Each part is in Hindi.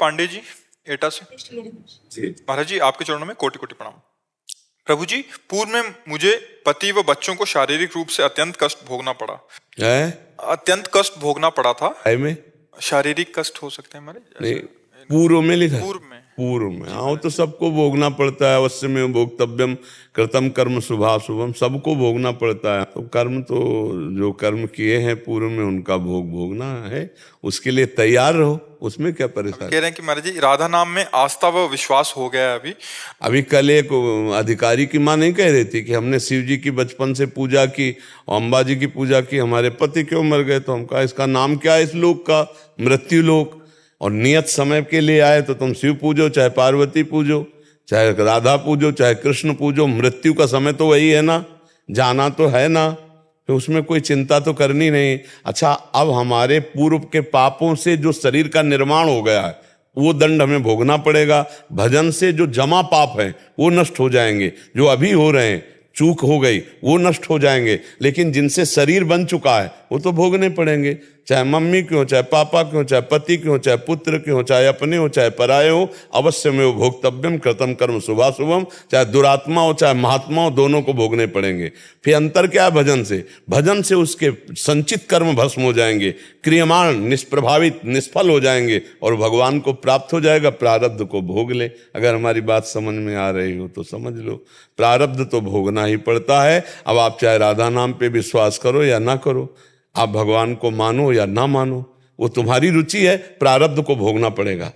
पांडे जी एटा से जी महाराज जी, आपके चरणों में कोटि कोटि प्रणाम। प्रभु जी, पूर्व में मुझे पति व बच्चों को शारीरिक रूप से अत्यंत कष्ट भोगना पड़ा। है अत्यंत कष्ट भोगना पड़ा था। है में शारीरिक कष्ट हो सकते हैं महाराज, नहीं, ऐसा पूर्व में लिखा है। पूर्व में। पूर्व में हाँ, वो तो सबको भोगना पड़ता है। अवश्य में भोक्तव्यम कृतम कर्म शुभाशुभम, सबको भोगना पड़ता है। तो कर्म तो जो कर्म किए हैं पूर्व में उनका भोग भोगना है, उसके लिए तैयार रहो, उसमें क्या परेशानी। कह रहे हैं कि महाराज जी, राधा नाम में आस्था व विश्वास हो गया है अभी। अभी कल एक अधिकारी की माँ नहीं कह रही थी कि हमने शिव जी की बचपन से पूजा की और अम्बा जी की पूजा की, हमारे पति क्यों मर गए? तो हम कहा इसका नाम क्या है इस लोक का? मृत्यु लोक। और नियत समय के लिए आए तो तुम शिव पूजो, चाहे पार्वती पूजो, चाहे राधा पूजो, चाहे कृष्ण पूजो, मृत्यु का समय तो वही है ना, जाना तो है ना, तो उसमें कोई चिंता तो करनी नहीं। अच्छा, अब हमारे पूर्व के पापों से जो शरीर का निर्माण हो गया है वो दंड हमें भोगना पड़ेगा। भजन से जो जमा पाप हैं वो नष्ट हो जाएंगे, जो अभी हो रहे हैं, चूक हो गई, वो नष्ट हो जाएंगे। लेकिन जिनसे शरीर बन चुका है वो तो भोगने पड़ेंगे, चाहे मम्मी क्यों, चाहे पापा क्यों, चाहे पति क्यों, चाहे पुत्र क्यों, चाहे अपने हो, चाहे पराये हो। अवश्य में वो भोक्तव्यम कृतम कर्म शुभाशुभम, चाहे दुरात्मा हो चाहे महात्मा हो, दोनों को भोगने पड़ेंगे। फिर अंतर क्या है भजन से? भजन से उसके संचित कर्म भस्म हो जाएंगे, क्रियमाण निष्प्रभावित निष्फल हो जाएंगे और भगवान को प्राप्त हो जाएगा। प्रारब्ध को भोग ले। अगर हमारी बात समझ में आ रही हो तो समझ लो, प्रारब्ध तो भोगना ही पड़ता है। अब आप चाहे राधा नाम पे विश्वास करो या ना करो, आप भगवान को मानो या ना मानो, वो तुम्हारी रुचि है, प्रारब्ध को भोगना पड़ेगा।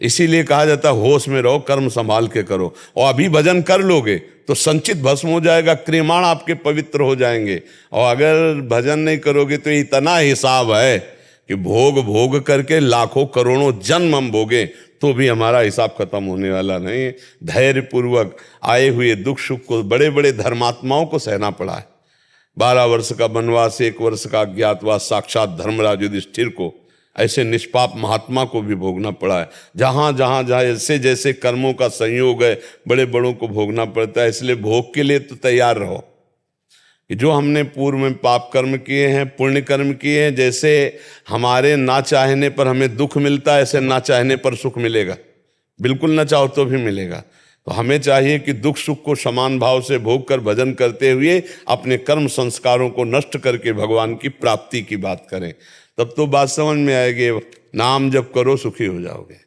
इसीलिए कहा जाता है होश में रहो, कर्म संभाल के करो। और अभी भजन कर लोगे तो संचित भस्म हो जाएगा, क्रियमाण आपके पवित्र हो जाएंगे। और अगर भजन नहीं करोगे तो इतना हिसाब है कि भोग भोग करके लाखों करोड़ों जन्म हम भोगे तो भी हमारा हिसाब खत्म होने वाला नहीं। धैर्य पूर्वक आए हुए दुख सुख को बड़े बड़े धर्मात्माओं को सहना पड़ा है। 12 वर्ष का वनवास, 1 वर्ष का अज्ञातवास साक्षात धर्मराज युधिष्ठिर को, ऐसे निष्पाप महात्मा को भी भोगना पड़ा है। जहाँ जहाँ जैसे जैसे कर्मों का संयोग है बड़े बड़ों को भोगना पड़ता है। इसलिए भोग के लिए तो तैयार रहो कि जो हमने पूर्व में पाप कर्म किए हैं, पुण्य कर्म किए हैं, जैसे हमारे ना चाहने पर हमें दुख मिलता है ऐसे ना चाहने पर सुख मिलेगा। बिल्कुल ना चाहो तो भी मिलेगा। तो हमें चाहिए कि दुख सुख को समान भाव से भोग कर भजन करते हुए अपने कर्म संस्कारों को नष्ट करके भगवान की प्राप्ति की बात करें, तब तो बात समझ में आएगी। नाम जप करो सुखी हो जाओगे।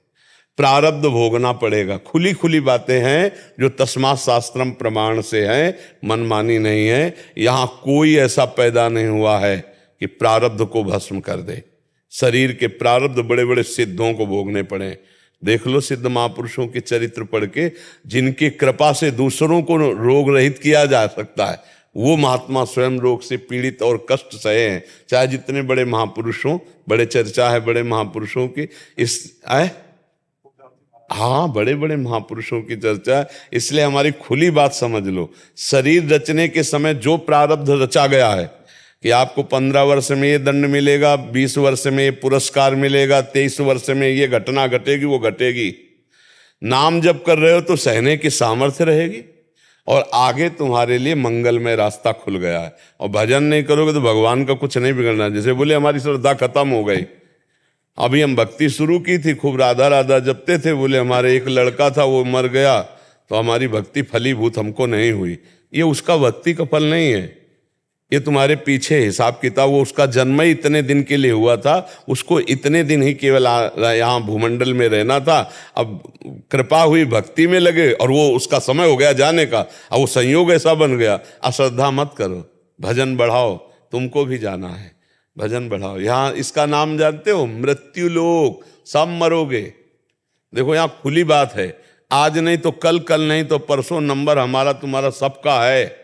प्रारब्ध भोगना पड़ेगा। खुली खुली बातें हैं जो तस्मात् शास्त्रम प्रमाण से हैं, मनमानी नहीं है। यहाँ कोई ऐसा पैदा नहीं हुआ है कि प्रारब्ध को भस्म कर दे। शरीर के प्रारब्ध बड़े बड़े सिद्धों को भोगने पड़े। देख लो सिद्ध महापुरुषों के चरित्र पढ़ के, जिनकी कृपा से दूसरों को रोग रहित किया जा सकता है, वो महात्मा स्वयं रोग से पीड़ित और कष्ट सहे हैं। चाहे जितने बड़े महापुरुषों, बड़े चर्चा है बड़े महापुरुषों की, इस हाँ बड़े बड़े महापुरुषों की चर्चा है। इसलिए हमारी खुली बात समझ लो, शरीर रचने के समय जो प्रारब्ध रचा गया है कि आपको 15 वर्ष में ये दंड मिलेगा, 20 वर्ष में ये पुरस्कार मिलेगा, 23 वर्ष में ये घटना घटेगी, वो घटेगी। नाम जप कर रहे हो तो सहने की सामर्थ्य रहेगी और आगे तुम्हारे लिए मंगलमय रास्ता खुल गया है। और भजन नहीं करोगे तो भगवान का कुछ नहीं बिगड़ना। जैसे बोले हमारी श्रद्धा खत्म हो गई, अभी हम भक्ति शुरू की थी, खूब राधा राधा जपते थे, बोले हमारे एक लड़का था वो मर गया तो हमारी भक्ति फलीभूत हमको नहीं हुई। ये उसका भक्ति का फल नहीं है, ये तुम्हारे पीछे हिसाब किताब। वो उसका जन्म ही इतने दिन के लिए हुआ था, उसको इतने दिन ही केवल यहाँ भूमंडल में रहना था। अब कृपा हुई, भक्ति में लगे और वो उसका समय हो गया जाने का, अब वो संयोग ऐसा बन गया। अश्रद्धा मत करो, भजन बढ़ाओ, तुमको भी जाना है, भजन बढ़ाओ। यहाँ इसका नाम जानते हो? मृत्यु लोक। सब मरोगे। देखो यहाँ खुली बात है, आज नहीं तो कल, कल नहीं तो परसों नंबर हमारा तुम्हारा सबका है।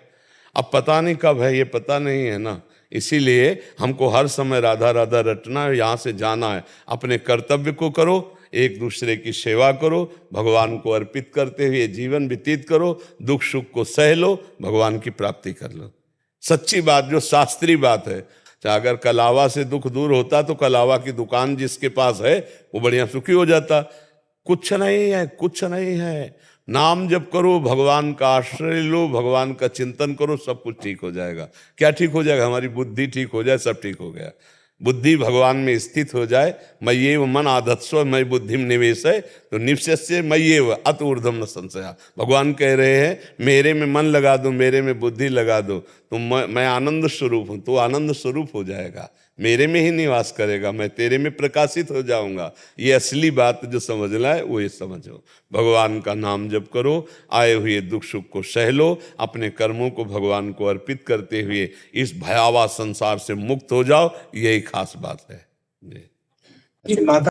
अब पता नहीं कब है, ये पता नहीं है ना। इसीलिए हमको हर समय राधा राधा रटना है, यहाँ से जाना है। अपने कर्तव्य को करो, एक दूसरे की सेवा करो, भगवान को अर्पित करते हुए जीवन व्यतीत करो, दुख सुख को सह लो, भगवान की प्राप्ति कर लो। सच्ची बात, जो शास्त्रीय बात है। चाहे अगर कलावा से दुख दूर होता तो कलावा की दुकान जिसके पास है वो बढ़िया सुखी हो जाता। कुछ नहीं है, कुछ नहीं है। नाम जप करो, भगवान का आश्रय लो, भगवान का चिंतन करो, सब कुछ ठीक हो जाएगा। क्या ठीक हो जाएगा? हमारी बुद्धि ठीक हो जाए, सब ठीक हो गया। बुद्धि भगवान में स्थित हो जाए, मय्येव मन आधत्स्व मयि बुद्धिम निवेशय, तो निवश्य मय्येव अत ऊर्ध्वम न संशया। भगवान कह रहे हैं मेरे में मन लगा दो, मेरे में बुद्धि लगा दो, तो मैं आनंद स्वरूप हूँ, तो आनंद स्वरूप हो जाएगा, मेरे में ही निवास करेगा, मैं तेरे में प्रकाशित हो जाऊंगा। ये असली बात जो समझना है वो ये समझो। भगवान का नाम जप करो, आए हुए दुख सुख को सह लो, अपने कर्मों को भगवान को अर्पित करते हुए इस भयावह संसार से मुक्त हो जाओ, यही खास बात है। जी माता